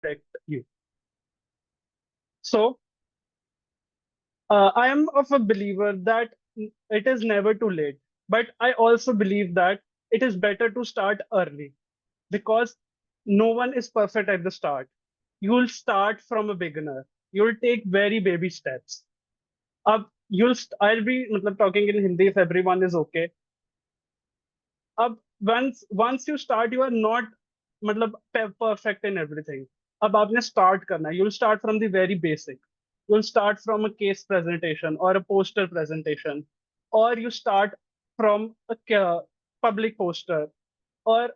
direct you. So I am of a believer that it is never too late, but I also believe that it is better to start early because no one is perfect at the start. You'll start from a beginner. You'll take very baby steps. I'll be मतलब talking in Hindi if everyone is okay. अब once you start, you are not मतलब perfect in everything. अब आपने start करना है. You'll start from the very basic. You'll start from a case presentation or a poster presentation, or you start from a public poster or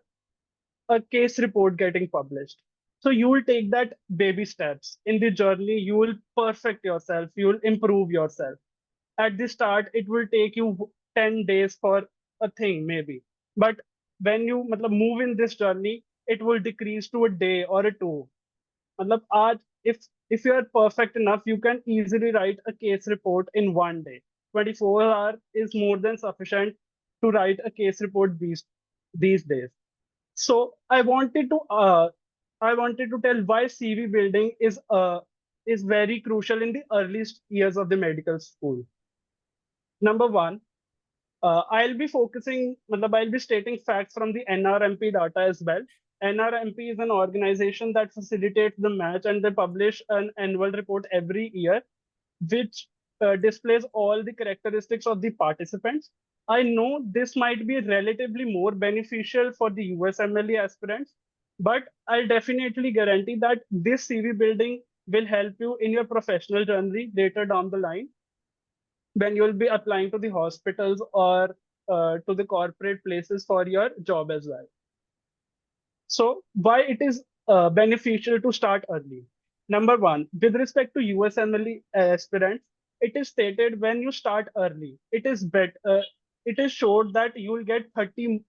a case report getting published. So you will take that baby steps in the journey. You will perfect yourself. You will improve yourself. At the start, it will take you 10 days for a thing, maybe. But when you matlab, move in this journey, it will decrease to a day or a two. Matlab, if you are perfect enough, you can easily write a case report in one day. 24 hours is more than sufficient to write a case report these days. So I wanted to tell why CV building is very crucial in the earliest years of the medical school. Number one, I'll be stating facts from the NRMP data as well. NRMP is an organization that facilitates the match and they publish an annual report every year, which displays all the characteristics of the participants. I know this might be relatively more beneficial for the USMLE aspirants, but I'll definitely guarantee that this CV building will help you in your professional journey later down the line when you'll be applying to the hospitals or to the corporate places for your job as well. So why it is beneficial to start early? Number one, with respect to USMLE aspirants, it is stated when you start early, it is showed that you will get 30%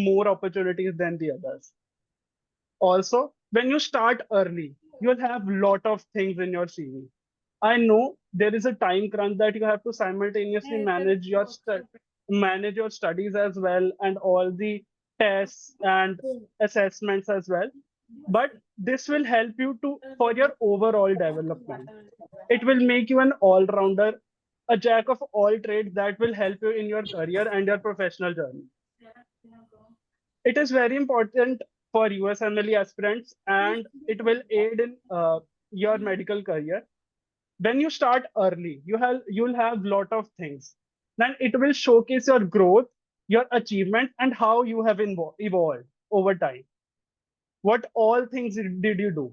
more opportunities than the others. Also, when you start early, you'll have lot of things in your CV. I know there is a time crunch that you have to simultaneously manage your studies as well and all the tests and assessments as well. But this will help you to for your overall development. It will make you an all-rounder, a jack of all trades that will help you in your career and your professional journey. It is very important for USMLE aspirants and it will aid in your medical career. When you start early, you'll have lot of things. Then it will showcase your growth, your achievement, and how you have evolved over time. What all things did you do?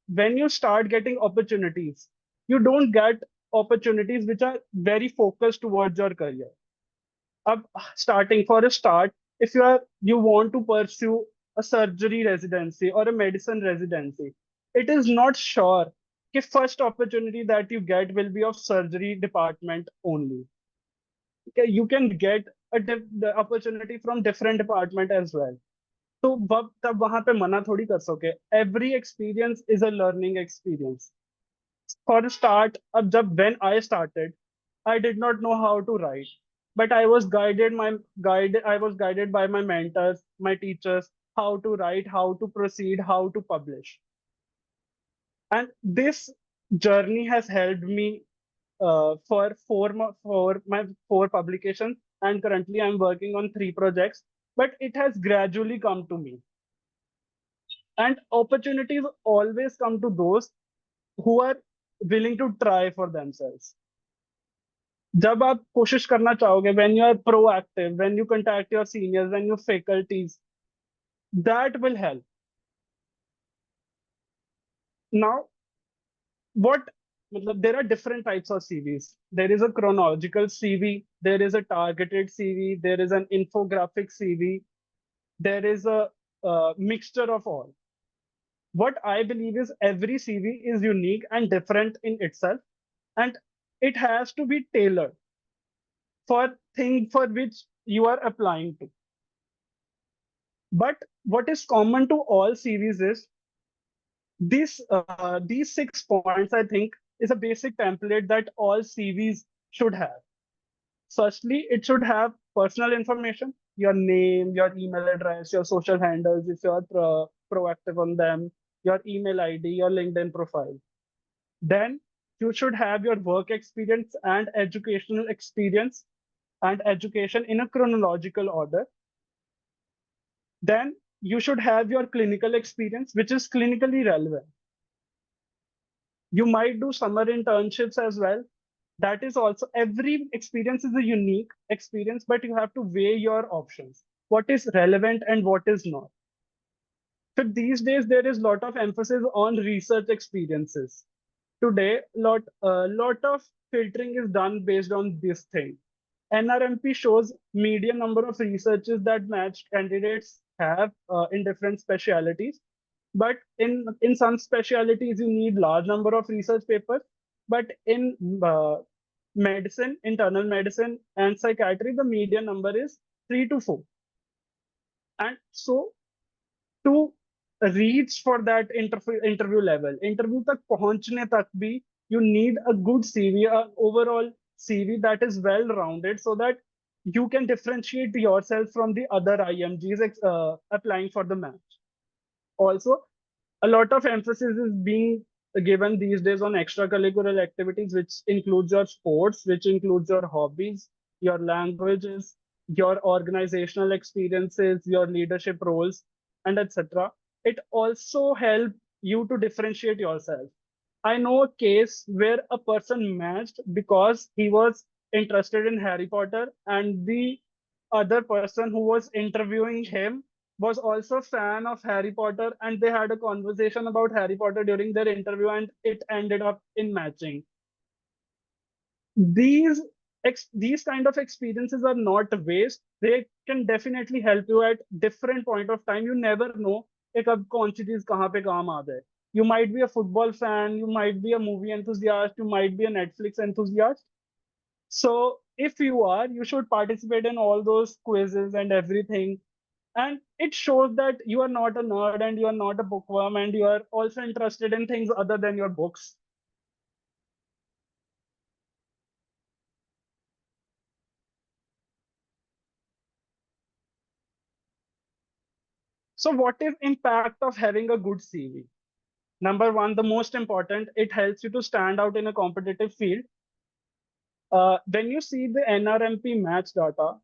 When you start getting opportunities, you don't get opportunities which are very focused towards your career. Starting for a start, if you want to pursue a surgery residency or a medicine residency, it is not sure if first opportunity that you get will be of surgery department only. Okay, you can get the opportunity from different department as well. तो तब वहां पे मना थोड़ी कर सके. Every experience is a learning experience. For a start, when I started, I did not know how to write, but I was guided by my mentors, my teachers, how to write, how to proceed, how to publish. And this journey has helped me for my four publications, and currently I'm working on three projects. But it has gradually come to me, and opportunities always come to those who are willing to try for themselves. जब आप कोशिश करना चाहोगे, when you are proactive, when you contact your seniors, when your faculties, that will help. Now, what there are different types of CVs. There is a chronological CV, there is a targeted CV, there is an infographic CV, there is a mixture of all. What I believe is every CV is unique and different in itself, and it has to be tailored for thing for which you are applying to. But what is common to all CVs is these 6 points, I think, is a basic template that all CVs should have. Firstly, it should have personal information, your name, your email address, your social handles, if you are proactive on them, your email ID, your LinkedIn profile. Then you should have your work experience and educational experience and education in a chronological order. Then you should have your clinical experience, which is clinically relevant. You might do summer internships as well. That is also, every experience is a unique experience, but you have to weigh your options. What is relevant and what is not. So these days, there is a lot of emphasis on research experiences. Today, lot of filtering is done based on this thing. NRMP shows median number of researches that matched candidates have in different specialities. But in some specialities, you need large number of research papers. But in medicine, internal medicine, and psychiatry, the median number is 3 to 4. And so to reach for that interview level, interview tak pahunchne tak bhi, you need a good CV, a overall CV that is well rounded, so that you can differentiate yourself from the other IMGs applying for the match. Also, a lot of emphasis is being given these days on extracurricular activities, which includes your sports, which includes your hobbies, your languages, your organizational experiences, your leadership roles, and etc. It also helps you to differentiate yourself. I know a case where a person matched because he was interested in Harry Potter, and the other person who was interviewing him was also a fan of Harry Potter, and they had a conversation about Harry Potter during their interview, and it ended up in matching. These these kind of experiences are not a waste. They can definitely help you at different point of time. You never know कि कब कौन सी चीज कहाँ पे काम आ जाए. You might be a football fan, you might be a movie enthusiast, you might be a Netflix enthusiast. So if you are, you should participate in all those quizzes and everything. And it shows that you are not a nerd and you are not a bookworm and you are also interested in things other than your books. So what is impact of having a good CV? Number one, the most important, it helps you to stand out in a competitive field. When you see the NRMP match data,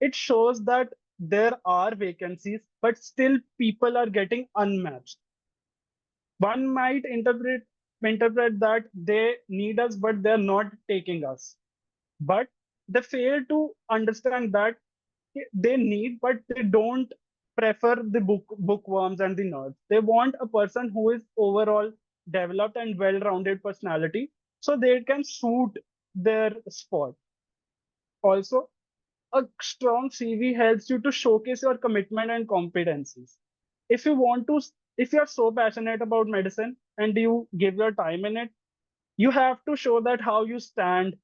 it shows that there are vacancies, but still people are getting unmatched. One might interpret that they need us, but they're not taking us. But they fail to understand that they need, but they don't prefer the bookworms and the nerds. They want a person who is overall developed and well-rounded personality, so they can suit their spot. Also, a strong CV helps you to showcase your commitment and competencies. If you want to, if you're so passionate about medicine and you give your time in it, you have to show that how you stand,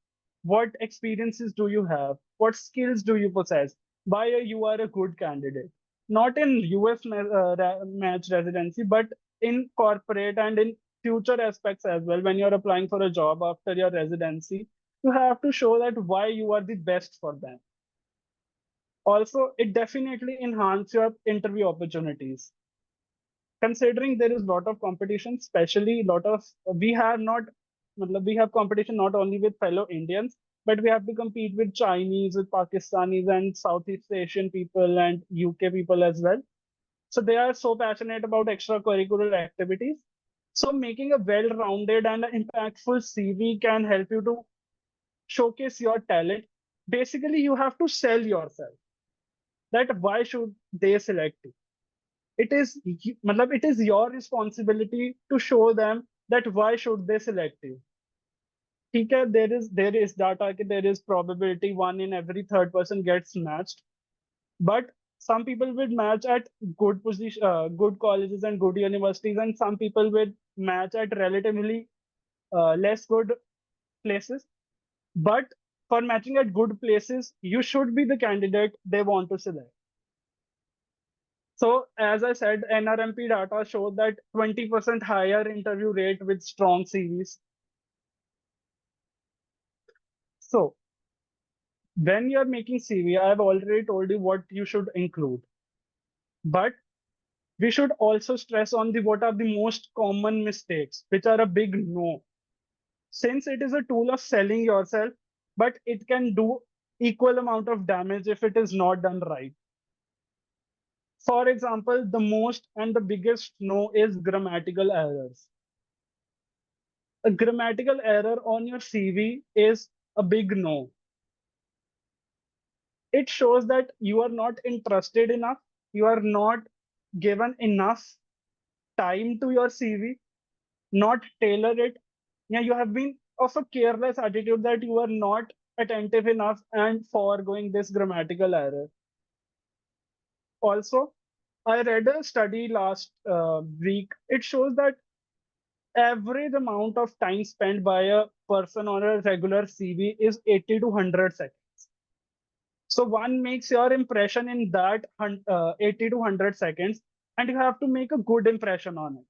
what experiences do you have, what skills do you possess, why you are a good candidate. Not in US match residency, but in corporate and in future aspects as well. When you're applying for a job after your residency, you have to show that why you are the best for them. Also, it definitely enhances your interview opportunities. Considering there is a lot of competition, especially a lot of we have not we have competition not only with fellow Indians, but we have to compete with Chinese, with Pakistanis and Southeast Asian people and UK people as well. So they are so passionate about extracurricular activities. So making a well-rounded and impactful CV can help you to showcase your talent. Basically, you have to sell yourself. That why should they select you? It is your responsibility to show them that why should they select you. ठीक है, there is data कि there is probability one in every third person gets matched, but some people will match at good position, good colleges and good universities, and some people will match at relatively less good places. But for matching at good places, you should be the candidate they want to select. So as I said, NRMP data showed that 20% higher interview rate with strong CVs. So when you're making CV, I've already told you what you should include. But We should also stress on the what are the most common mistakes, which are a big no. Since it is a tool of selling yourself, but it can do equal amount of damage if it is not done right. For example, the most and the biggest no is grammatical errors. A grammatical error on your CV is a big no. It shows that you are not interested enough, you are not given enough time to your CV, not tailor it. Yeah, you have been of a careless attitude that you are not attentive enough and foregoing this grammatical error. Also, I read a study last week. It shows that average amount of time spent by a person on a regular CV is 80 to 100 seconds. So one makes your impression in that 80 to 100 seconds, and you have to make a good impression on it.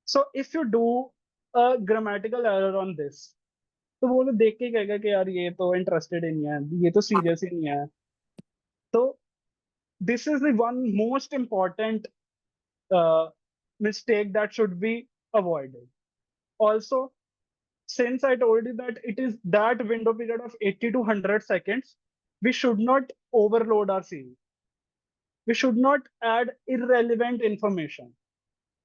So if you do a grammatical error on this, तो वो तो देख के ही कहेगा कि यार ये तो इंटरेस्टेड ही नहीं है, ये तो सीरियस ही नहीं है. तो this is the one most important uh, mistake that should be avoided. Also, since I told you that it is that window period of 80 to 100 seconds, we should not overload our CV. We should not add irrelevant information.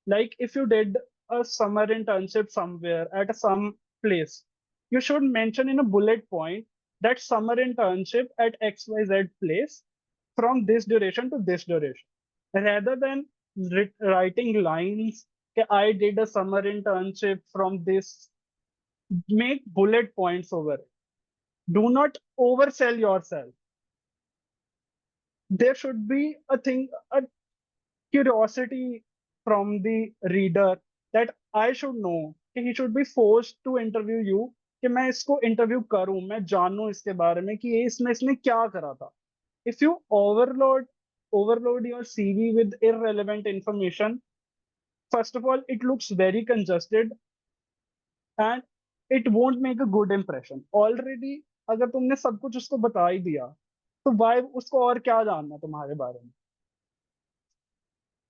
Like if you did a summer internship somewhere at some place, you should mention in a bullet point that summer internship at XYZ place from this duration to this duration, rather than writing lines. "Okay, I did a summer internship from this." Make bullet points over it. Do not oversell yourself. There should be a curiosity from the reader that I should know कि he should be forced to interview you, कि मैं इसको interview करूं, मैं जानूं इसके बारे में कि ये इसने क्या करा था. If you overload your CV with irrelevant information, first of all, it looks very congested and it won't make a good impression. Already अगर तुमने सब कुछ उसको बता ही दिया, तो why उसको और क्या जानना तुम्हारे बारे में.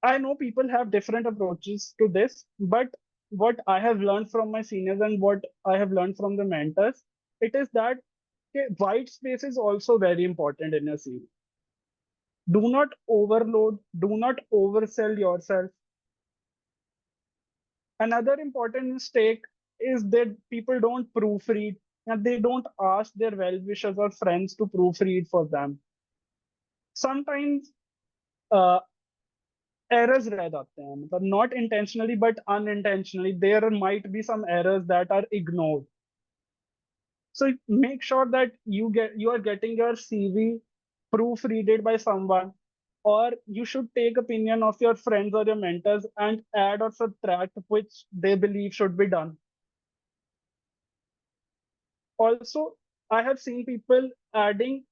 I know people have different approaches to this, but what I have learned from my seniors and what I have learned from the mentors, it is that okay, white space is also very important in your CV. Do not overload, do not oversell yourself. Another important mistake is that people don't proofread and they don't ask their well-wishers or friends to proofread for them. Sometimes uh, errors रह जाते हैं, मतलब not intentionally but unintentionally there might be some errors that are ignored. So make sure that you are getting your CV proofreaded by someone, or you should take opinion of your friends or your mentors and add or subtract which they believe should be done. Also, I have seen people adding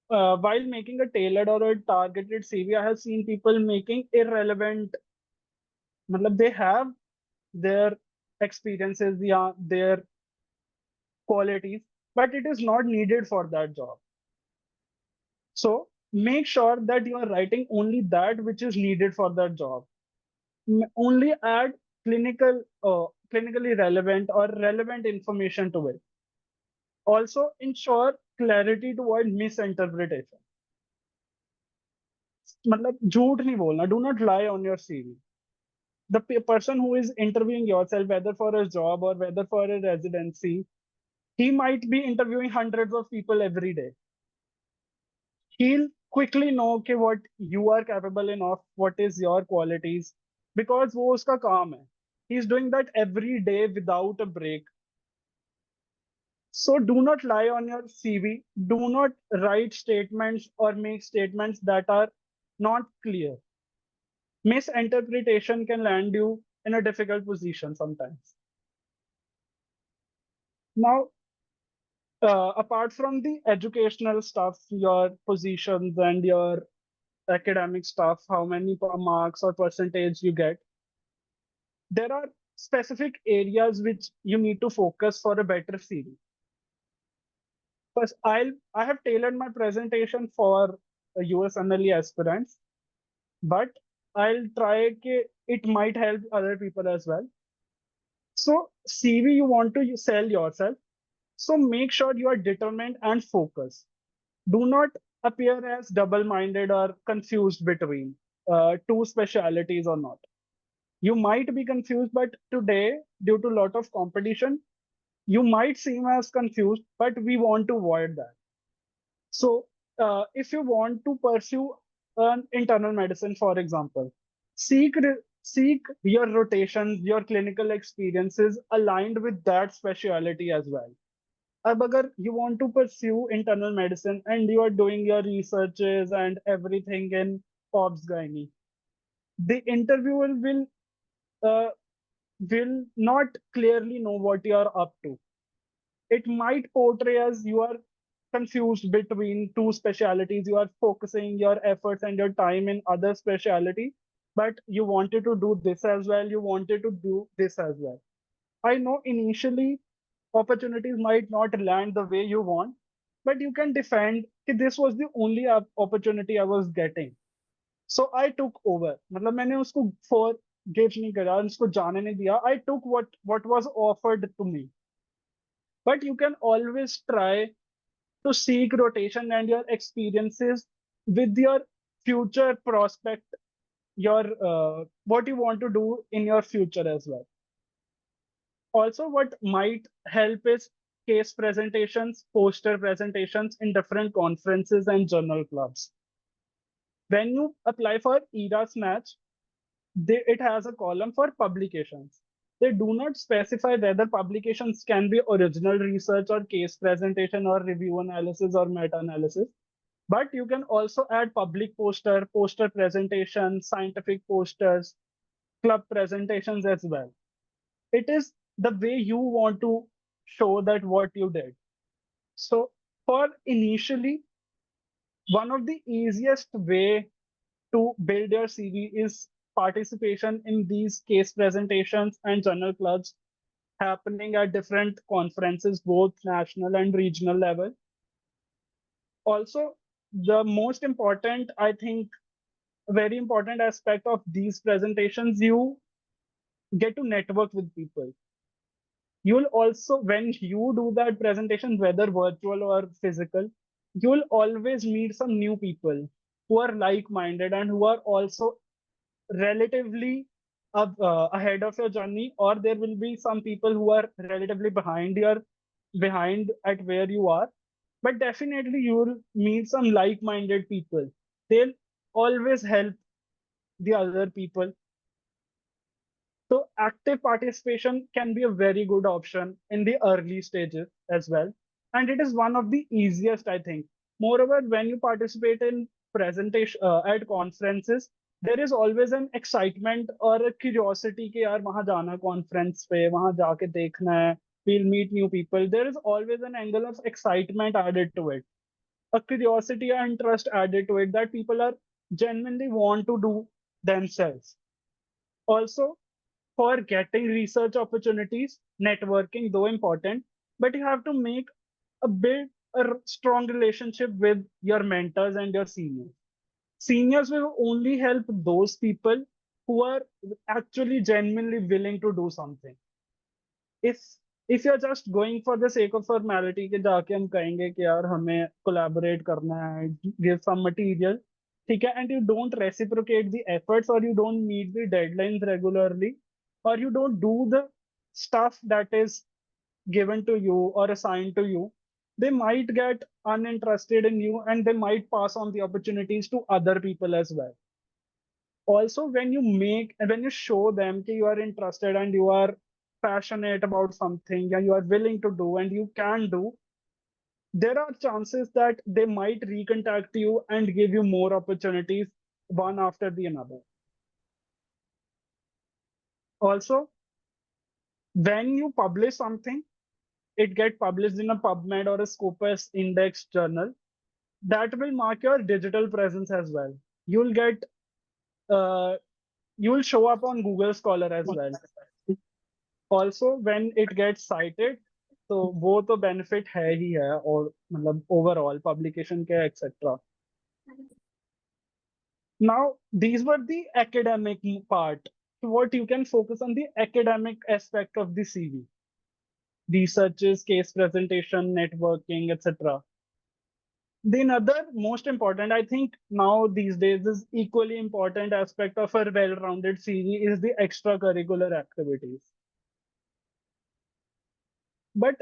while making a tailored or a targeted CV, I have seen people making irrelevant, matlab they have their experiences, yeah, their qualities, but it is not needed for that job. So make sure that you are writing only that which is needed for that job. Only add clinically relevant or relevant information to it. Also ensure clarity to avoid misinterpretation. मतलब झूठ नहीं बोलना. Do not lie on your CV. The person who is interviewing yourself, whether for a job or whether for a residency, he might be interviewing hundreds of people every day. He'll quickly know कि what you are capable enough, what is your qualities, because वो उसका काम है. He's doing that every day without a break. So do not lie on your CV. Do not write statements or make statements that are not clear. Misinterpretation can land you in a difficult position sometimes. Now, apart from the educational stuff, your positions and your academic stuff, how many marks or percentage you get, there are specific areas which you need to focus for a better CV. First, I have tailored my presentation for USMLE aspirants, but I'll try it might help other people as well. So CV, you want to sell yourself. So make sure you are determined and focused. Do not appear as double-minded or confused between two specialities or not. You might be confused, but today, due to a lot of competition, you might seem as confused, but we want to avoid that. So, if you want to pursue an internal medicine, for example, seek your rotations, your clinical experiences aligned with that specialty as well. अब अगर you want to pursue internal medicine and you are doing your researches and everything in obs gynae, the interviewer uh, will not clearly know what you are up to. It might portray as you are confused between two specialities. You are focusing your efforts and your time in other specialty, but you wanted to do this as well. You wanted to do this as well. I know initially opportunities might not land the way you want, but you can defend that this was the only opportunity I was getting. So I took over. मतलब मैंने उसको forgive नहीं करा, उसको जाने नहीं दिया. I took what was offered to me. But you can always try to seek rotation and your experiences with your future prospect, your what you want to do in your future as well. Also, what might help is case presentations, poster presentations in different conferences and journal clubs. When you apply for Erasmatch, it has a column for publications. They do not specify whether publications can be original research or case presentation or review analysis or meta-analysis. But you can also add public poster presentations, scientific posters, club presentations as well. It is the way you want to show that what you did. So for initially, one of the easiest way to build your CV is participation in these case presentations and journal clubs happening at different conferences, both national and regional level. Also, the most important, I think, very important aspect of these presentations, you get to network with people. You'll also, when you do that presentation, whether virtual or physical, you'll always meet some new people who are like-minded and who are also relatively ahead of your journey, or there will be some people who are relatively behind at where you are. But definitely you will meet some like-minded people. They'll always help the other people. So active participation can be a very good option in the early stages as well. And it is one of the easiest, I think. Moreover, when you participate in presentation at conferences, there is always an excitement or a curiosity कि यार वहाँ जाना conference पे, वहाँ जाके देखना है, we'll meet new people. There is always an angle of excitement added to it, a curiosity and interest added to it that people are genuinely want to do themselves. Also, for getting research opportunities, networking, though important, but you have to make build a strong relationship with your mentors and your seniors. Seniors will only help those people who are actually genuinely willing to do something. If if you're just going for the sake of formality कि जाके हम कहेंगे कि यार हमें collaborate करना है, give some material, ठीक है, and you don't reciprocate the efforts or you don't meet the deadlines regularly or you don't do the stuff that is given to you or assigned to you, they might get uninterested in you and they might pass on the opportunities to other people as well. Also, when you show them that you are interested and you are passionate about something and you are willing to do and you can do, there are chances that they might recontact you and give you more opportunities one after the another. Also, when you publish something, it get published in a PubMed or a Scopus index journal, that will mark your digital presence as well. You'll get uh, you'll show up on Google Scholar as well. Also, when it gets cited, तो वो तो benefit है ही है, और मतलब overall publication के etc. Now, these were the academic part. So what you can focus on the academic aspect of the CV, researches, case presentation, networking, etc. The another most important, I think now these days is equally important aspect of a well-rounded CV is the extracurricular activities. But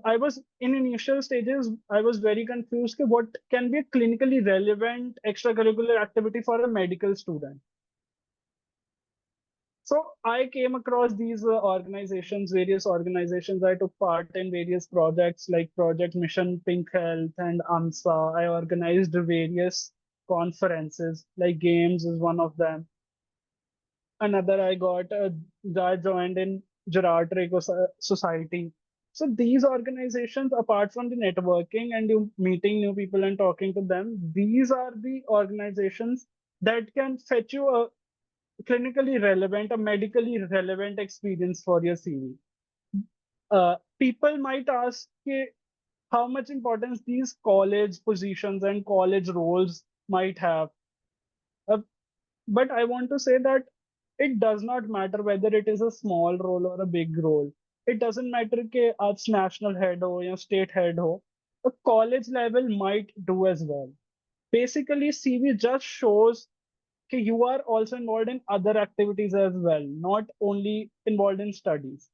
I was in initial stages, I was very confused कि what can be a clinically relevant extracurricular activity for a medical student. So I came across these organizations, various organizations. I took part in various projects like Project Mission Pink Health and AMSA. I organized various conferences, like Games is one of them. Another I joined in Geriatric Society. So these organizations, apart from the networking and you meeting new people and talking to them, these are the organizations that can fetch you a clinically relevant, a medically relevant experience for your CV. People might ask how much importance these college positions and college roles might have. Uh, but I want to say that it does not matter whether it is a small role or a big role. It doesn't matter कि आप national head हो या state head हो. A college level might do as well. Basically, CV just shows कि you are also involved in other activities as well, not only involved in studies.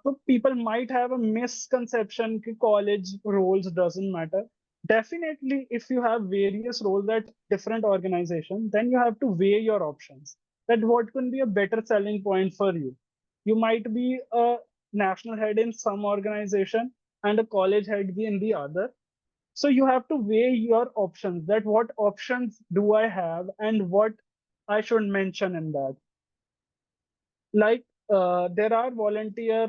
So people might have a misconception that college roles doesn't matter. Definitely, if you have various roles at different organizations, then you have to weigh your options. That what can be a better selling point for you. You might be a national head in some organization and a college head be in the other. So you have to weigh your options. That what options do I have and what I should mention in that. Like there are volunteer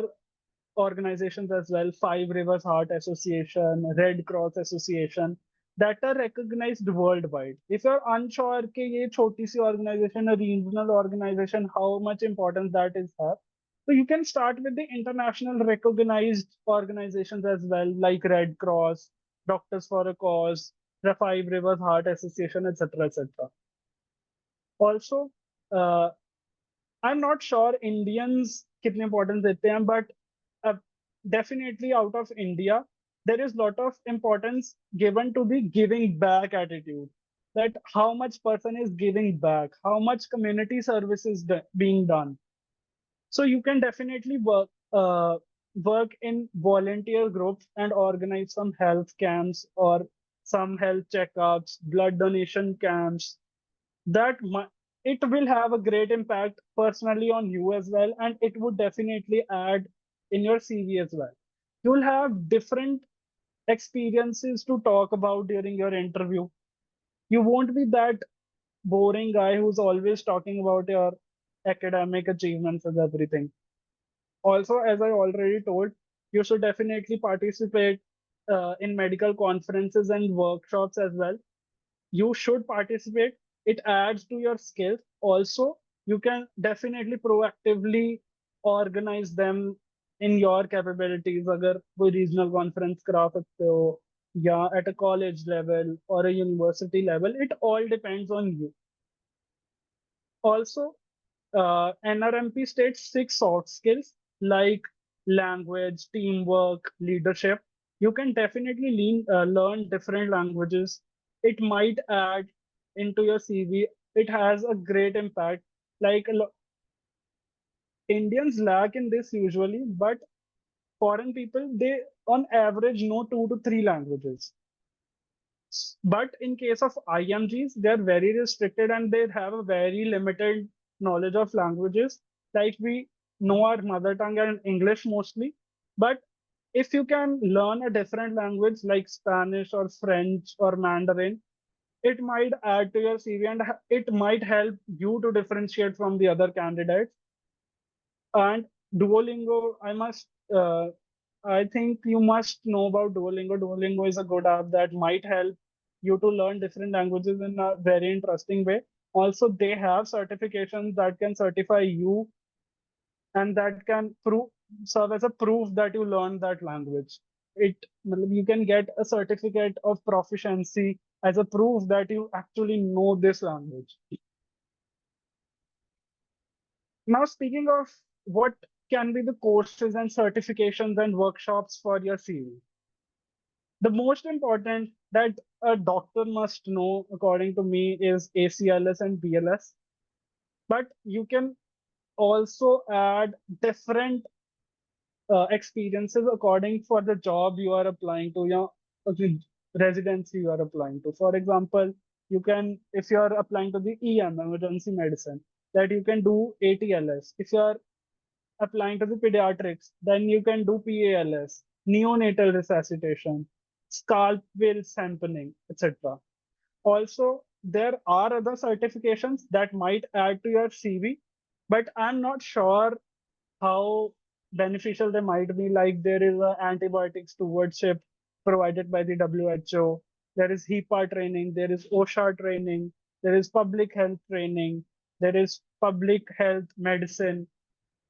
organizations as well, Five Rivers Heart Association, Red Cross Association, that are recognized worldwide. If you're unsure कि ये छोटी सी organization, a regional organization, how much importance that is have, so you can start with the international recognized organizations as well, like Red Cross, Doctors for a Cause, the Five Rivers Heart Association, etc., etc. Also, uh, I'm not sure Indians कितने importance देते हैं, but uh, definitely out of India, there is lot of importance given to the giving back attitude. That how much person is giving back, how much community service is being done. So you can definitely work in volunteer groups and organize some health camps or some health checkups, blood donation camps, that it will have a great impact personally on you as well, and it would definitely add in your CV as well. You'll have different experiences to talk about during your interview. You won't be that boring guy who's always talking about your academic achievements and everything. Also, as I already told, you should definitely participate in medical conferences and workshops as well. You should participate. It adds to your skills. Also, you can definitely proactively organize them in your capabilities. अगर कोई regional conference करा सकते हो या at a college level or a university level, it all depends on you. Also, NRMP states 6 soft skills like language, teamwork, leadership. You can definitely learn different languages. It might add into your CV. It has a great impact. Like Indians lack in this usually, but foreign people, they on average know 2 to 3 languages. But in case of IMGs, they're very restricted and they have a very limited knowledge of languages. Like we know our mother tongue and English mostly. But if you can learn a different language like Spanish or French or Mandarin, it might add to your CV and it might help you to differentiate from the other candidates. And Duolingo, I think you must know about Duolingo. Duolingo is a good app that might help you to learn different languages in a very interesting way. Also, they have certifications that can certify you and that can serve as a proof that you learned that language. You can get a certificate of proficiency as a proof that you actually know this language. Now, speaking of what can be the courses and certifications and workshops for your CV, the most important that a doctor must know, according to me, is ACLS and BLS. But you can also add different experiences according for the job you are applying to, the residency you are applying to. For example, you can, if you are applying to the EM, emergency medicine, that you can do ATLS. If you are applying to the pediatrics, then you can do PALS, neonatal resuscitation, scalp whale sampling, etc. Also, there are other certifications that might add to your CV, but I'm not sure how beneficial they might be. Like there is a antibiotic stewardship provided by the WHO. There is HEPA training. There is OSHA training. There is public health training. There is public health medicine.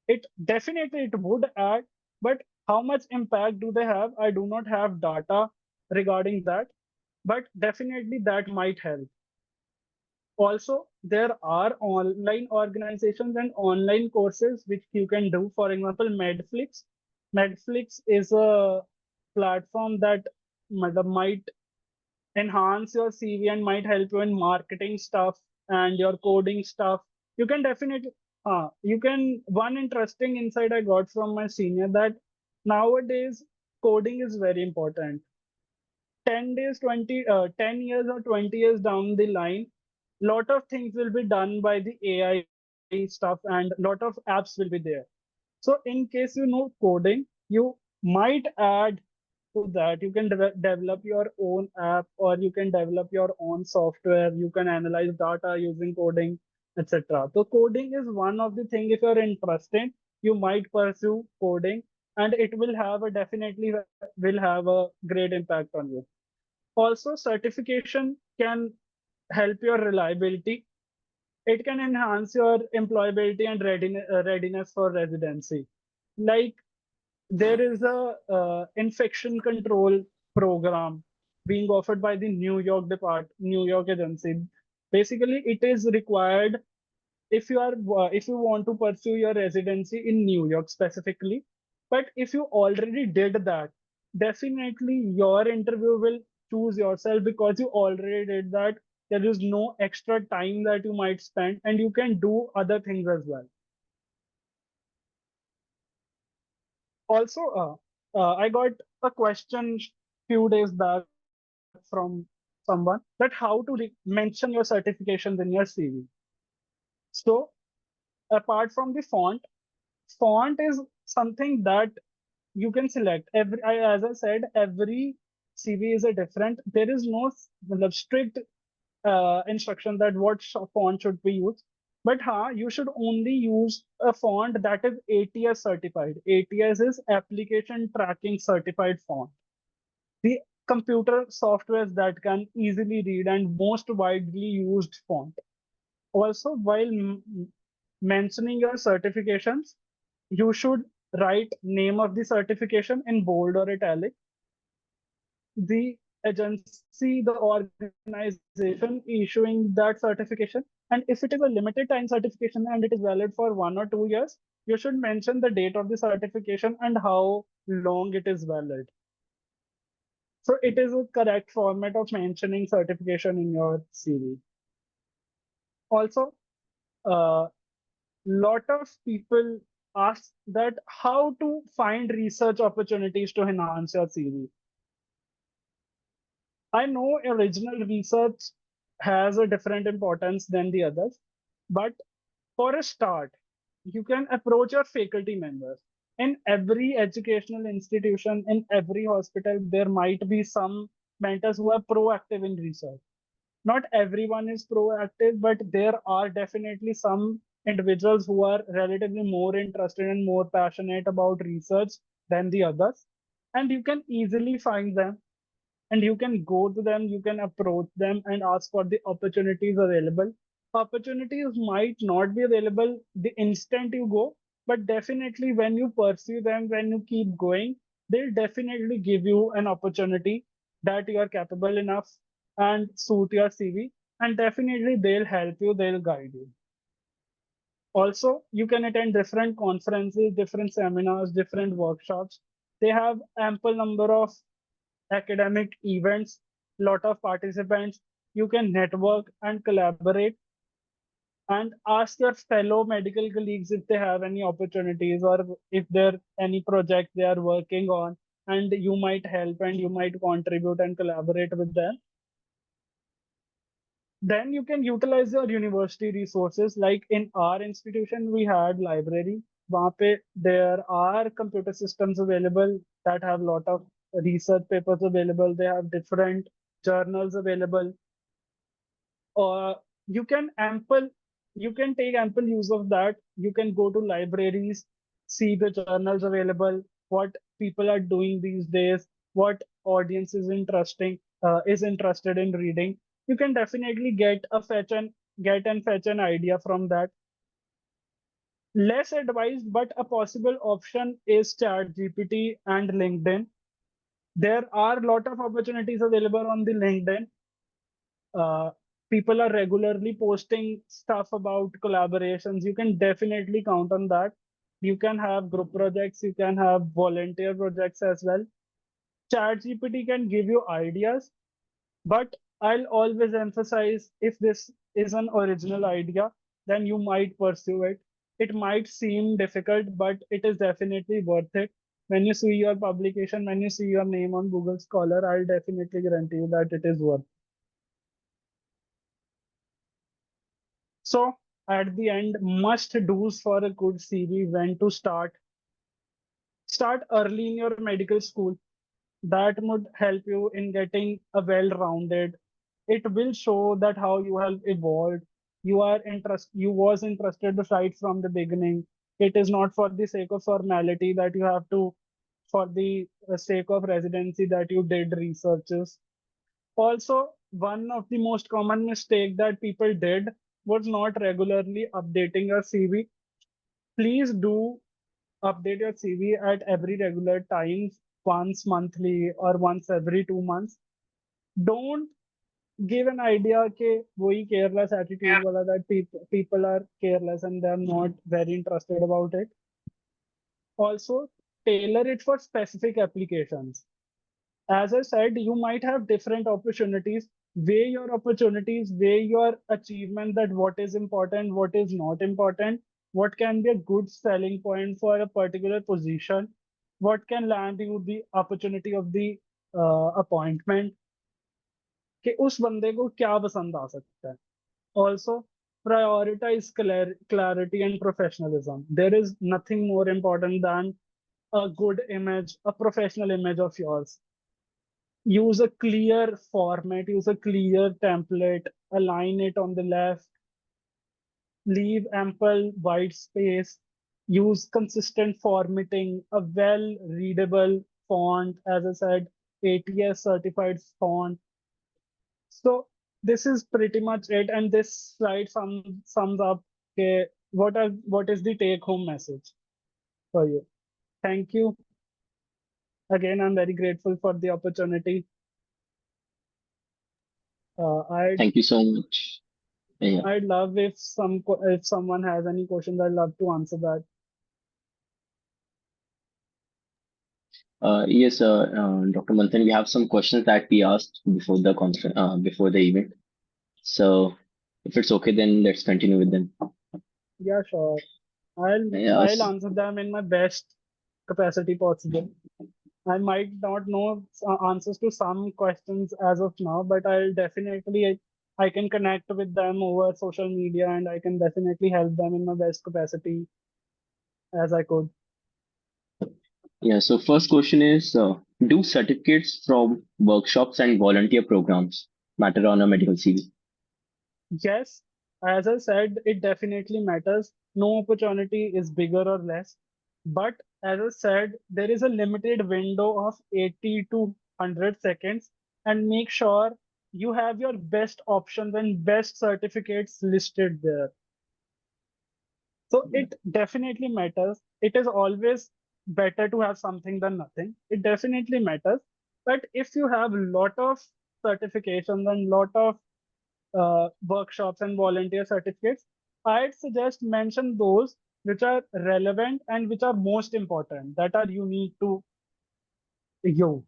It definitely it would add, but how much impact do they have? I do not have data regarding that, but definitely that might help. Also, there are online organizations and online courses which you can do. For example, Medflix. Medflix is a platform that might enhance your CV and might help you in marketing stuff and your coding stuff. You can definitely, one interesting insight I got from my senior that nowadays coding is very important. 10 days, 10 years or 20 years down the line, lot of things will be done by the AI stuff and lot of apps will be there. So in case you know coding, you might add to that. You can develop your own app or you can develop your own software. You can analyze data using coding, etc. So coding is one of the things if you're interested, you might pursue coding and it will have a definitely will have a great impact on you. Also, certification can help your reliability. It can enhance your employability and readiness for residency. Like there is a infection control program being offered by the New York agency. Basically, it is required if you want to pursue your residency in New York specifically. But if you already did that, definitely your interview will choose yourself because you already did that. There is no extra time that you might spend, and you can do other things as well. Also, I got a question few days back from someone that how to mention your certifications in your CV. So apart from the font is something that you can select. As I said, every CV is a different. There is no strict instruction that what font should be used. But you should only use a font that is ATS certified. ATS is Application Tracking Certified font. The computer softwares that can easily read and most widely used font. Also, while mentioning your certifications, you should write name of the certification in bold or italic, the agency, the organization issuing that certification. And if it is a limited time certification and it is valid for 1 or 2 years, you should mention the date of the certification and how long it is valid. So it is a correct format of mentioning certification in your CV. Also, lot of people ask that how to find research opportunities to enhance your CV. I know original research has a different importance than the others, but for a start, you can approach your faculty members. In every educational institution, in every hospital, there might be some mentors who are proactive in research. Not everyone is proactive, but there are definitely some individuals who are relatively more interested and more passionate about research than the others. And you can easily find them and you can go to them, you can approach them and ask for the opportunities available. Opportunities might not be available the instant you go, but definitely when you pursue them, when you keep going, they'll definitely give you an opportunity that you are capable enough and suit your CV. And definitely they'll help you, they'll guide you. Also, you can attend different conferences, different seminars, different workshops. They have ample number of academic events, lot of participants. You can network and collaborate and ask your fellow medical colleagues if they have any opportunities or if there any project they are working on, and you might help and you might contribute and collaborate with them. Then you can utilize your university resources. Like in our institution, we had library. वहाँ पे there are computer systems available that have lot of research papers available. They have different journals available. Or you can take ample use of that. You can go to libraries, see the journals available, what people are doing these days, what audience is interested in reading. You can definitely get and fetch an idea from that. Less advised, but a possible option is ChatGPT and LinkedIn. There are a lot of opportunities available on the LinkedIn. uh, People are regularly posting stuff about collaborations. You can definitely count on that. You can have group projects, you can have volunteer projects as well. ChatGPT can give you ideas, but I'll always emphasize, if this is an original idea, then you might pursue it. It might seem difficult, but it is definitely worth it. When you see your publication, when you see your name on Google Scholar, I'll definitely guarantee you that it is worth it. So at the end, must do's for a good CV: when to start. Start early in your medical school. That would help you in getting a well-rounded. It will show that how you have evolved. You was interested right from the beginning. It is not for the sake of formality that you have to, for the sake of residency that you did researches. Also, one of the most common mistake that people did was not regularly updating your CV. Please do update your CV at every regular times, once monthly or once every 2 months. Don't give an idea कि वही careless attitude वाला, that people are careless and they are not very interested about it. Also, tailor it for specific applications. As I said, you might have different opportunities. Weigh your opportunities, weigh your achievement, that what is important, what is not important, what can be a good selling point for a particular position, what can land you the opportunity of the appointment, कि उस बंदे को क्या पसंद आ सकता है. Also, prioritize clarity and professionalism. There is nothing more important than a good image, a professional image of yours. Use a clear format, use a clear template, align it on the left, leave ample white space, use consistent formatting, a well readable font, as I said, ATS certified font. So this is pretty much it, and this slide sums up, okay, what is the take home message for you. Thank you. Again, I'm very grateful for the opportunity. Thank you so much. Yeah. I'd love if someone has any questions, I'd love to answer that. Yes, Dr. Manthan, we have some questions that we asked before the conference, before the event. So if it's okay, then let's continue with them. Yeah, sure. I'll Yes. I'll answer them in my best capacity possible. I might not know answers to some questions as of now, but I'll definitely I can connect with them over social media, and I can definitely help them in my best capacity as I could. Yeah. So first question is, do certificates from workshops and volunteer programs matter on a medical CV? Yes, as I said, it definitely matters. No opportunity is bigger or less. But as I said, there is a limited window of 80 to 100 seconds, and make sure you have your best options and best certificates listed there. So it definitely matters. It is always better to have something than nothing. It definitely matters. But if you have a lot of certifications and lot of workshops and volunteer certificates, I'd suggest mention those which are relevant and which are most important, that are unique to you.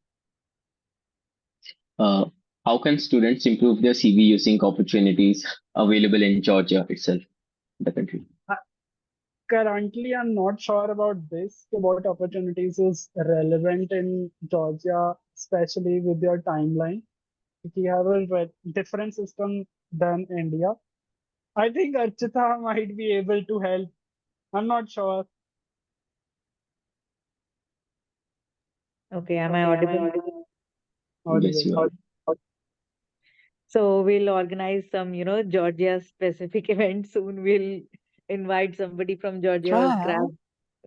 Uh, how can students improve their CV using opportunities available in Georgia itself, the country? Uh, Currently, I'm not sure about this, what opportunities is relevant in Georgia, especially with your timeline. If you have a different system than India, I think Archita might be able to help. I'm not sure. Okay, am I audible? Yes, Audible. you are. So we'll organize some, Georgia specific event soon. We'll invite somebody from Georgia who has cracked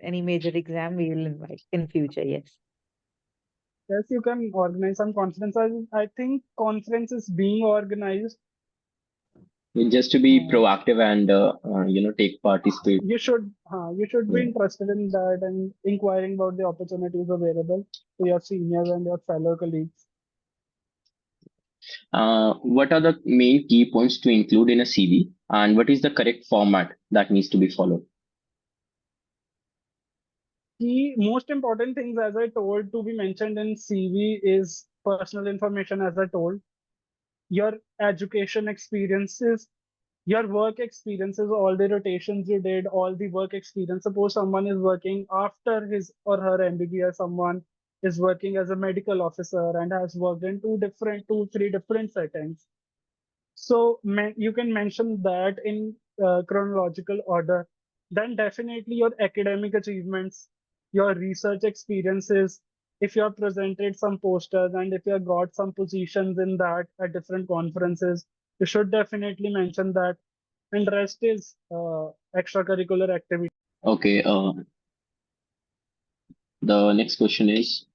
any major exam. We will invite in future. Yes. Yes, you can organize some conferences. I think conference is being organized. Just to be Uh, proactive and take participate. you should be Yeah. interested in that and inquiring about the opportunities available to your seniors and your fellow colleagues. What are the main key points to include in a CV, and what is the correct format that needs to be followed? Key most important things, as I told, to be mentioned in CV is personal information, as I told, your education experiences, your work experiences, all the rotations you did, all the work experience. Suppose someone is working after his or her MBBS, someone is working as a medical officer and has worked in two, three different settings. So you can mention that in chronological order. Then definitely your academic achievements, your research experiences, if you have presented some posters and if you have got some positions in that at different conferences, you should definitely mention that. And rest is extracurricular activity. Okay. The next question is,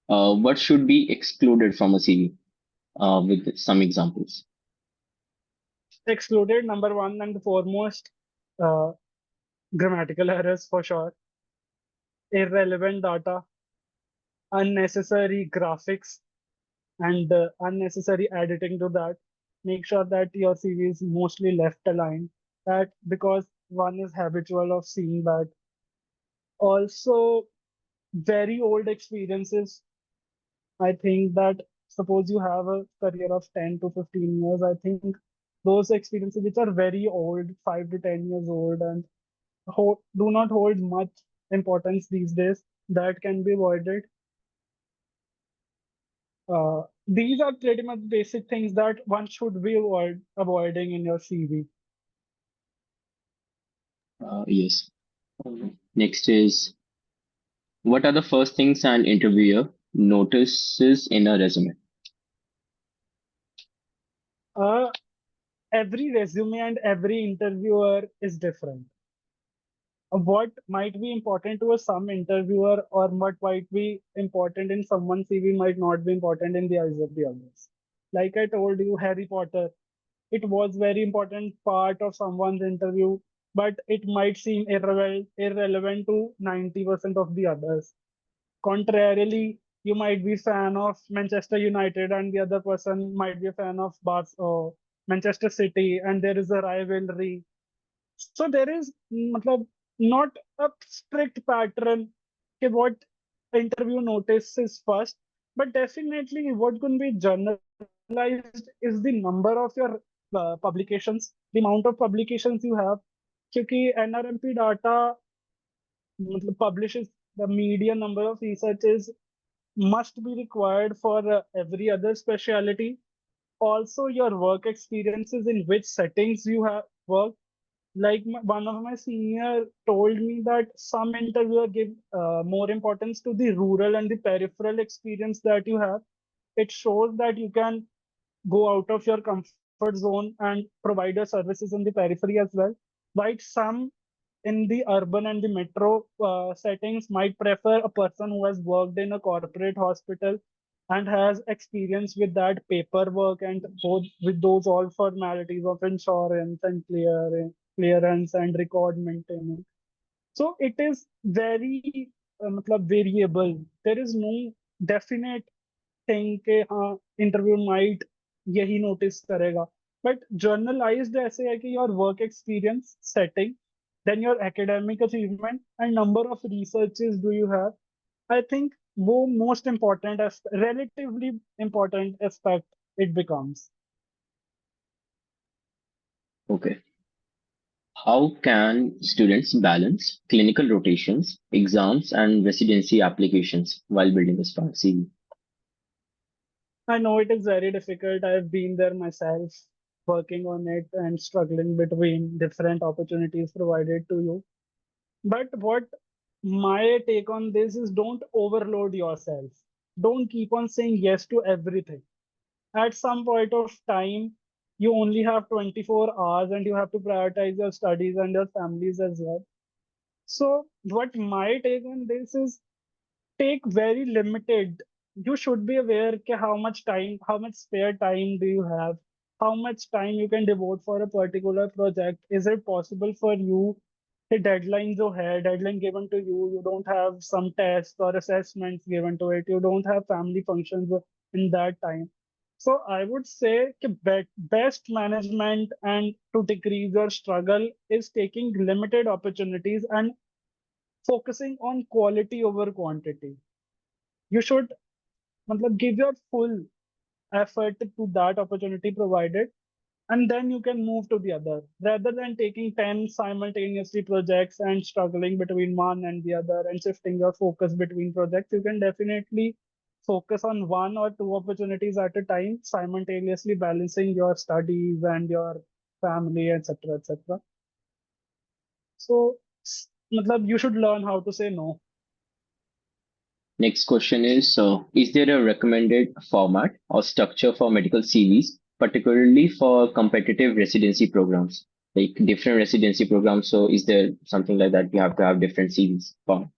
what should be excluded from a CV? With some examples. Excluded, number one and foremost, uh, grammatical errors for sure, irrelevant data, unnecessary graphics, and unnecessary editing to that. Make sure that your CV is mostly left aligned. That because one is habitual of seeing that. Also, very old experiences. I think that suppose you have a career of 10 to 15 years, I think those experiences which are very old, 5 to 10 years old, and do not hold much importance these days, that can be avoided. These are pretty much basic things that one should be avoiding in your CV. Yes. Next is, what are the first things an interviewer notices in a resume? Uh, every resume and every interviewer is different. What might be important to some interviewer or what might be important in someone's CV might not be important in the eyes of the others. Like I told you, Harry Potter, it was very important part of someone's interview, but it might seem irrelevant to 90% of the others. Contrarily, you might be fan of Manchester United and the other person might be a fan of Manchester City, and there is a rivalry. So there is not a strict pattern okay, what interview notices first, but definitely what can be generalized is the number of your publications, the amount of publications you have. क्योंकि NRMP data publishes the median number of researches must be required for every other specialty. Also, your work experiences in which settings you have worked. Like one of my senior told me that some interviewer give more importance to the rural and the peripheral experience that you have. It shows that you can go out of your comfort zone and provide your services in the periphery as well. While some in the urban and the metro settings might prefer a person who has worked in a corporate hospital and has experience with that paperwork and both with those all formalities of insurance and clearance and record maintenance. So it is very variable. There is no definite thing कि हाँ interview might यही notice करेगा. But journalized ऐसे है कि your work experience setting, then your academic achievement and number of researches do you have. I think वो most important relatively important aspect it becomes. Okay. How can students balance clinical rotations, exams, and residency applications while building a strong CV? I know it is very difficult. I've been there myself, working on it and struggling between different opportunities provided to you. But what my take on this is don't overload yourself. Don't keep on saying yes to everything. At some point of time, you only have 24 hours and you have to prioritize your studies and your families as well. So, what my take on this is take very limited. You should be aware कि how much time, how much spare time do you have? How much time you can devote for a particular project? Is it possible for you? The deadline जो है, deadline given to you, you don't have some tests or assessments given to it. You don't have family functions in that time. So I would say कि best management and to decrease your struggle is taking limited opportunities and focusing on quality over quantity. You should matlab, give your full effort to that opportunity provided, and then you can move to the other rather than taking 10 simultaneously projects and struggling between one and the other and shifting your focus between projects. You can definitely focus on one or two opportunities at a time, simultaneously balancing your studies and your family, etc., etc. So, matlab, you should learn how to say no. Next question is there a recommended format or structure for medical CVs, particularly for competitive residency programs, like different residency programs? So, is there something like that? You have to have different CVs for.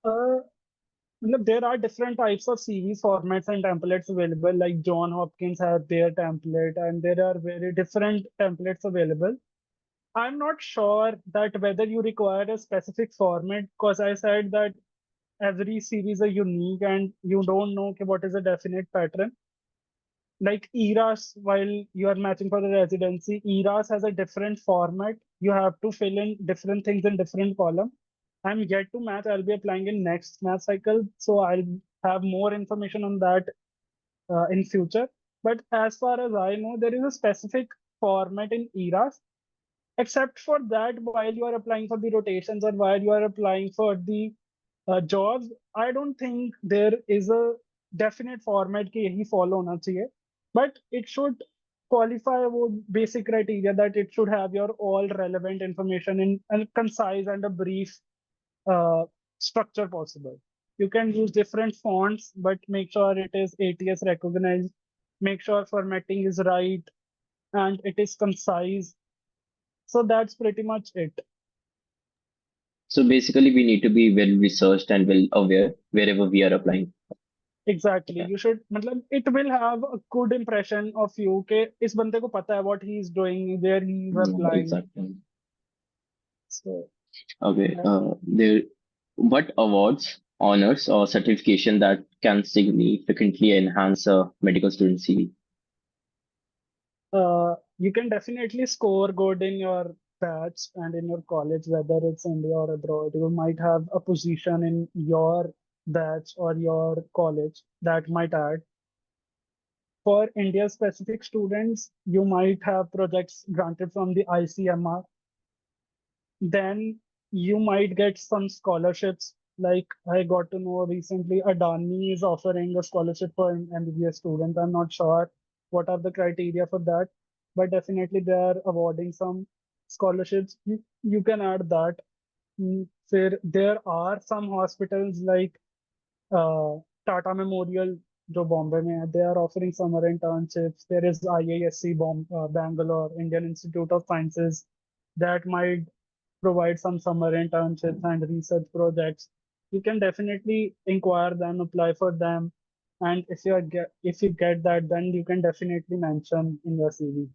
Uh, Look, there are different types of CV formats and templates available. Like John Hopkins have their template, and there are very different templates available. I'm not sure that whether you require a specific format, because I said that every series are unique and you don't know okay, what is a definite pattern. Like ERAS, while you are matching for the residency, ERAS has a different format. You have to fill in different things in different column. I'm yet to match. I'll be applying in next math cycle, so I'll have more information on that in future. But as far as I know, there is a specific format in ERAS. Except for that, while you are applying for the rotations or while you are applying for the jobs, I don't think there is a definite format कि यही follow होना चाहिए. But it should qualify वो basic criteria that it should have your all relevant information in a concise and a brief uh, structure possible. You can use different fonts, but make sure it is ATS recognized. Make sure formatting is right and it is concise. So that's pretty much it. So, basically, we need to be well researched and well aware wherever we are applying. Exactly. Yeah. You should, मतलब, it will have a good impression of you कि इस बंदे को पता है what he is doing, where he is applying. Exactly. So, Okay. yeah. What awards, honors, or certification that can significantly enhance a medical student CV? You can definitely score good in your batch and in your college, whether it's India or abroad. You might have a position in your batch or your college that might add. For India specific students, you might have projects granted from the ICMR. Then you might get some scholarships. Like I got to know recently, Adani is offering a scholarship for an MBBS student. I'm not sure what are the criteria for that, but definitely they are awarding some scholarships. You can add that. There are some hospitals like Tata Memorial, जो बॉम्बे में है, they are offering summer internships. There is IISc Bangalore, Indian Institute of Sciences, that might provide some summer internships and research projects. You can definitely inquire them, apply for them, and if you get that, then you can definitely mention in your CV.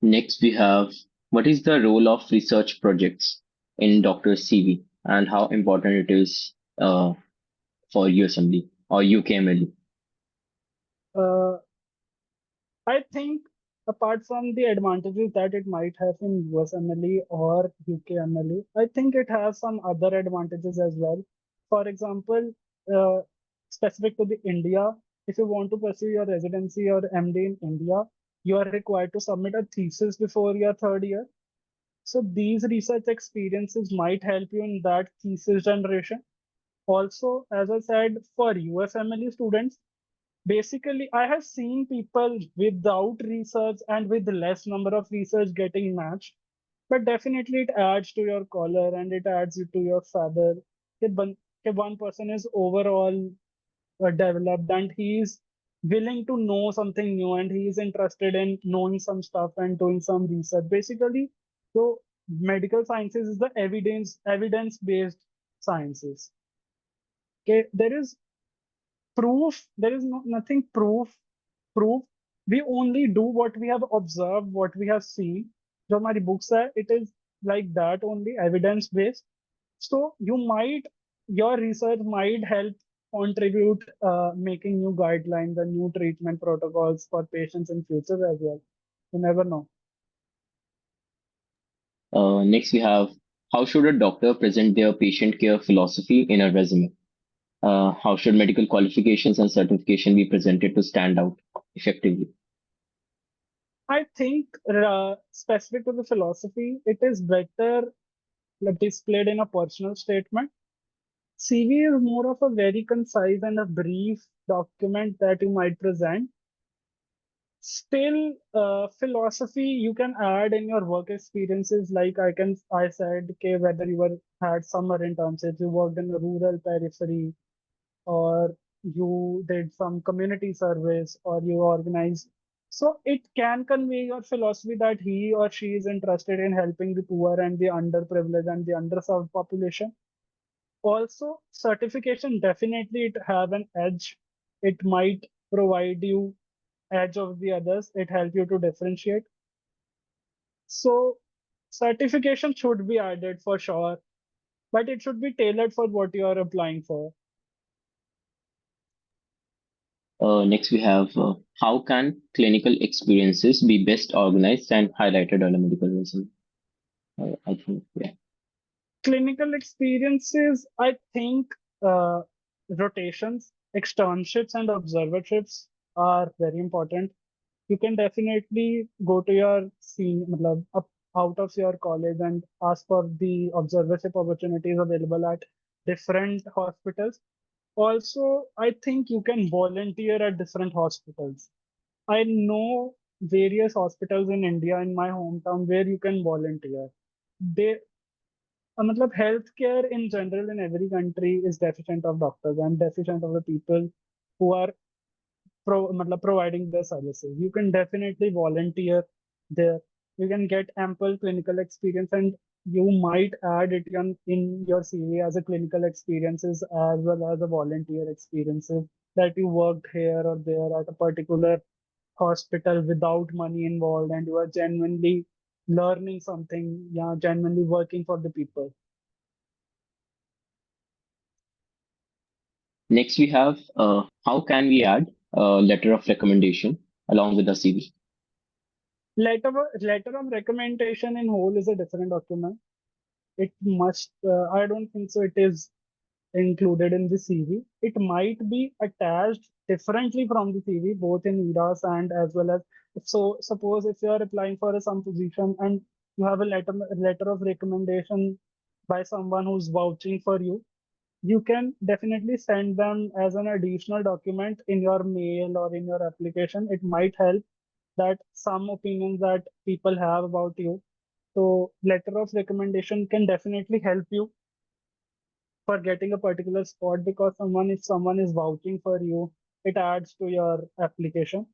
Next, we have what is the role of research projects in doctor's CV and how important it is for USMD? or UKMLE? Uh, I think apart from the advantages that it might have in USMLE or UKMLE, I think it has some other advantages as well. For example, uh, specific to the India, if you want to pursue your residency or MD in India, you are required to submit a thesis before your third year. So these research experiences might help you in that thesis generation. Also, as I said, for USMLE students, basically, I have seen people without research and with less number of research getting matched, but definitely it adds to your color and it adds to your feather. If one person is overall developed and he's willing to know something new and he is interested in knowing some stuff and doing some research. Basically, so medical sciences is the evidence based sciences. Okay, there is proof. There is nothing proof. We only do what we have observed, what we have seen. जो हमारी books है, it is like that only, evidence based. So your research might help contribute making new guidelines and new treatment protocols for patients in future as well. You never know. Next, we have how should a doctor present their patient care philosophy in a resume? How should medical qualifications and certification be presented to stand out effectively? I think specific to the philosophy, it is better displayed in a personal statement. CV is more of a very concise and a brief document that you might present. Still, philosophy you can add in your work experiences. Like I said, okay, whether you had summer internships, you worked in a rural periphery, or you did some community service, or you organized. So it can convey your philosophy that he or she is interested in helping the poor and the underprivileged and the underserved population. Also, certification definitely it have an edge. It might provide you edge of the others. It help you to differentiate. So certification should be added for sure, but it should be tailored for what you are applying for. Next, we have how can clinical experiences be best organized and highlighted on a medical resume? I think, yeah. Clinical experiences, I think rotations, externships, and observerships are very important. You can definitely go to your matlab, out of your college and ask for the observership opportunities available at different hospitals. Also, I think you can volunteer at different hospitals. I know various hospitals in India, in my hometown, where you can volunteer. They matlab healthcare in general in every country is deficient of doctors and deficient of the people who are providing the services. You can definitely volunteer there. You can get ample clinical experience and you might add it in your CV as a clinical experiences as well as a volunteer experiences that you worked here or there at a particular hospital without money involved and you are genuinely learning something, yeah, genuinely working for the people. Next, we have how can we add a letter of recommendation along with the CV? Letter of recommendation in whole is a different document. It must, I don't think so. It is included in the CV. It might be attached differently from the CV, both in ERAS and as well as. So suppose if you are applying for some position and you have a letter of recommendation by someone who's vouching for you, you can definitely send them as an additional document in your mail or in your application. It might help that some opinions that people have about you. So letter of recommendation can definitely help you for getting a particular spot because if someone is vouching for you, it adds to your application.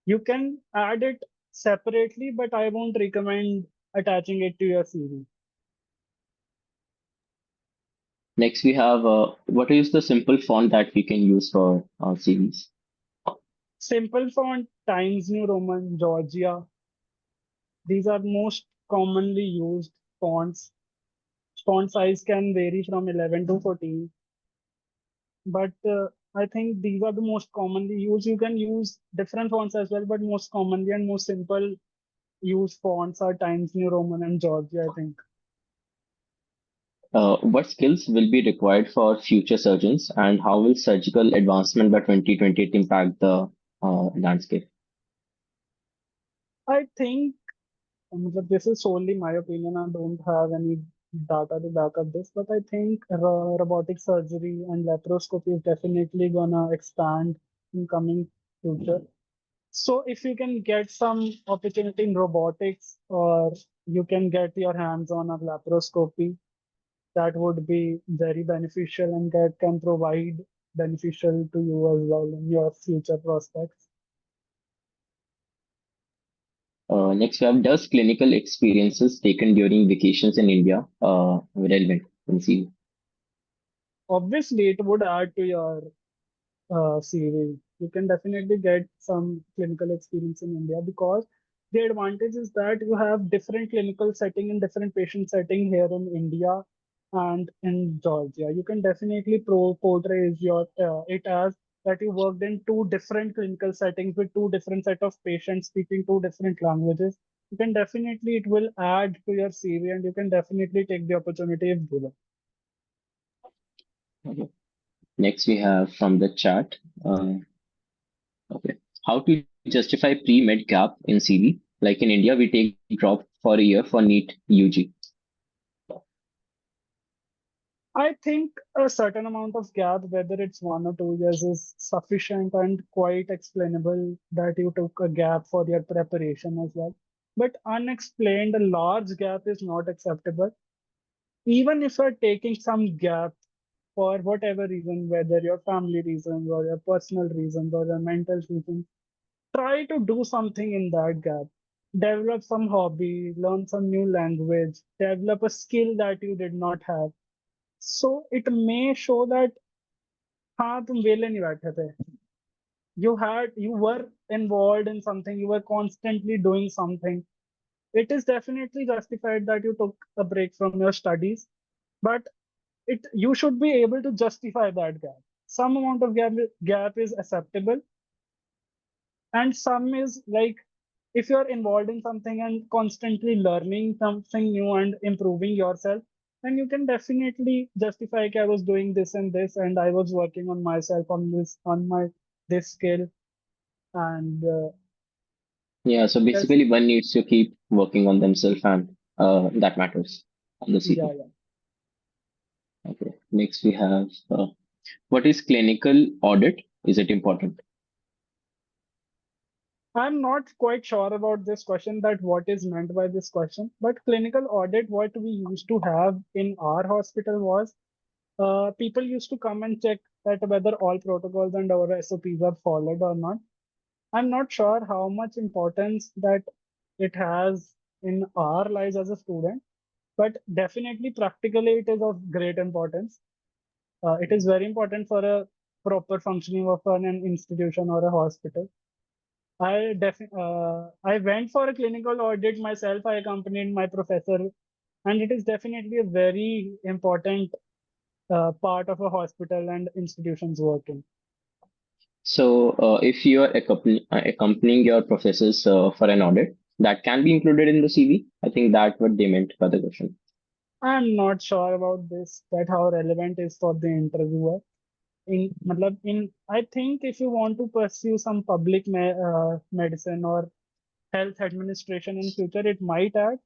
You can add it separately, but I won't recommend attaching it to your CV. Next, we have what is the simple font that we can use for CVs? Simple font, Times New Roman, Georgia. These are most commonly used fonts. Font size can vary from 11 to 14. But I think these are the most commonly used. You can use different fonts as well, but most commonly and most simple used fonts are Times New Roman and Georgia, I think. What skills will be required for future surgeons, and how will surgical advancement by 2028 impact the landscape? I think but this is solely my opinion. I don't have any data to back up this, but I think robotic surgery and laparoscopy is definitely gonna expand in coming future. So if you can get some opportunity in robotics or you can get your hands on a laparoscopy, that would be very beneficial and that can provide beneficial to you as well in your future prospects. Next, we have does clinical experiences taken during vacations in India relevant in CV? Obviously, it would add to your CV. You can definitely get some clinical experience in India because the advantage is that you have different clinical setting and different patient setting here in India and in Georgia. You can definitely portray it as that you worked in two different clinical settings with two different set of patients speaking two different languages. You can definitely it will add to your CV and you can definitely take the opportunity if given. Okay. Next, we have from the chat. Okay. How to justify pre-med gap in CV? Like in India, we take drop for a year for NEET UG. I think a certain amount of gap, whether it's 1 or 2 years, is sufficient and quite explainable that you took a gap for your preparation as well. But unexplained, a large gap is not acceptable. Even if you're taking some gap for whatever reason, whether your family reasons or your personal reasons or your mental reasons, try to do something in that gap. Develop some hobby, learn some new language, develop a skill that you did not have. So it may show that हाँ तुम वेले नहीं बैठे थे. You were involved in something, you were constantly doing something. It is definitely justified that you took a break from your studies, but you should be able to justify that gap. Some amount of gap is acceptable, and some is like if you're involved in something and constantly learning something new and improving yourself, then you can definitely justify I was doing this and this and I was working on myself on this skill and Yeah, so yes, basically one needs to keep working on themselves and that matters on the CV. yeah. Okay. Next we have what is clinical audit? Is it important? I'm not quite sure about this question that what is meant by this question, but clinical audit, what we used to have in our hospital was people used to come and check that whether all protocols and our SOPs are followed or not. I'm not sure how much importance that it has in our lives as a student, but definitely practically it is of great importance. It is very important for a proper functioning of an institution or a hospital. I went for a clinical audit myself. I accompanied my professor, and it is definitely a very important part of a hospital and institutions working. So if you are accompanying your professors for an audit, that can be included in the CV. I think that what they meant by the question. I'm not sure about this, that how relevant is for the interviewer. I think if you want to pursue some public medicine or health administration in future, it might add.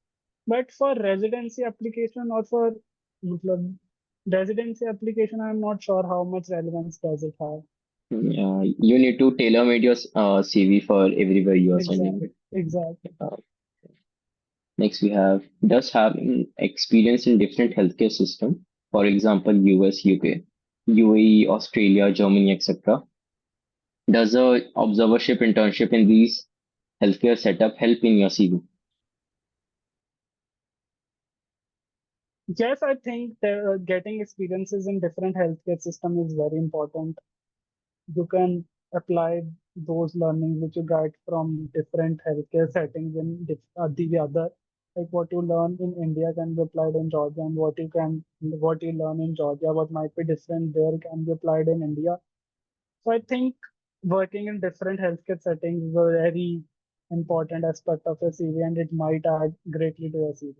But for residency application or for matlab, residency application, I'm not sure how much relevance does it have. You need to tailor made your CV for everywhere you are sending Exactly. it. Exactly. Uh, Next, we have does having experience in different healthcare system, for example, US, UK, UAE, Australia, Germany, etc. Does a observership internship in these healthcare setup help in your CV? Yes, I think getting experiences in different healthcare system is very important. You can apply those learnings which you get from different healthcare settings in the other. Like what you learn in India can be applied in Georgia, and what you learn in Georgia, what might be different there can be applied in India. So I think working in different healthcare settings is a very important aspect of a CV, and it might add greatly to a CV.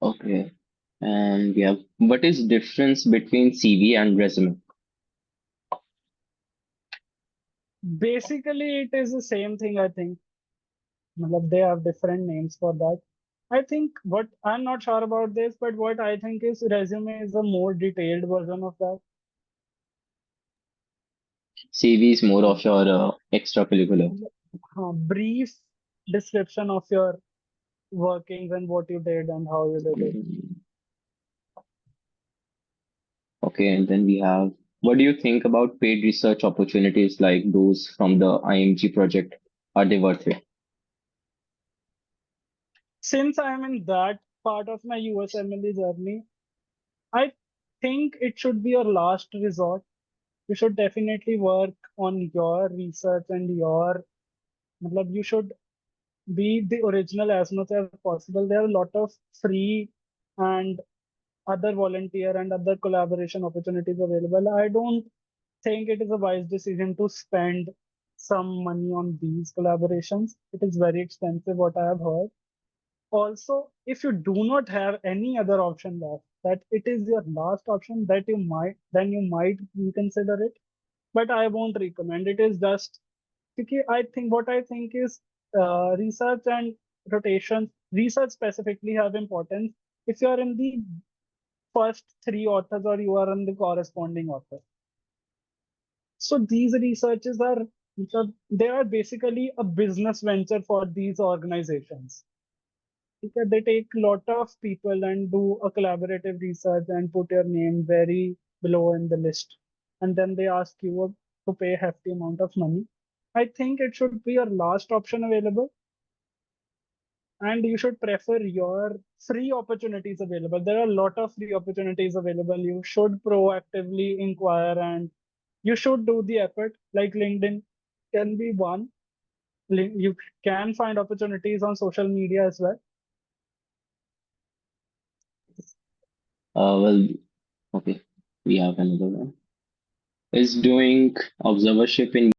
Okay. And we have what is difference between CV and resume? Basically, it is the same thing, I think. Matlab, they have different names for that. I think what I'm not sure about this, but what I think is resume is a more detailed version of that. CV is more of your extracurricular. Brief description of your workings and what you did and how you did it. Mhm. Okay, and then we have what do you think about paid research opportunities like those from the IMG project? Are they worth it? Since I'm in that part of my USMLE journey, I think it should be your last resort. You should definitely work on your research and your, matlab, you should be the original as much as possible. There are a lot of free and other volunteer and other collaboration opportunities available. I don't think it is a wise decision to spend some money on these collaborations. It is very expensive, what I have heard. Also, if you do not have any other option left, that it is your last option, that then you might reconsider it. But I won't recommend. It is just because I think is research and rotations. Research specifically have importance if you are in the first three authors or you are in the corresponding author. So these researches are so they are basically a business venture for these organizations. Because they take a lot of people and do a collaborative research and put your name very below in the list. And then they ask you to pay a hefty amount of money. I think it should be your last option available. And you should prefer your free opportunities available. There are a lot of free opportunities available. You should proactively inquire and you should do the effort. Like LinkedIn can be one. You can find opportunities on social media as well. Well, okay, we have another one. Is doing observership in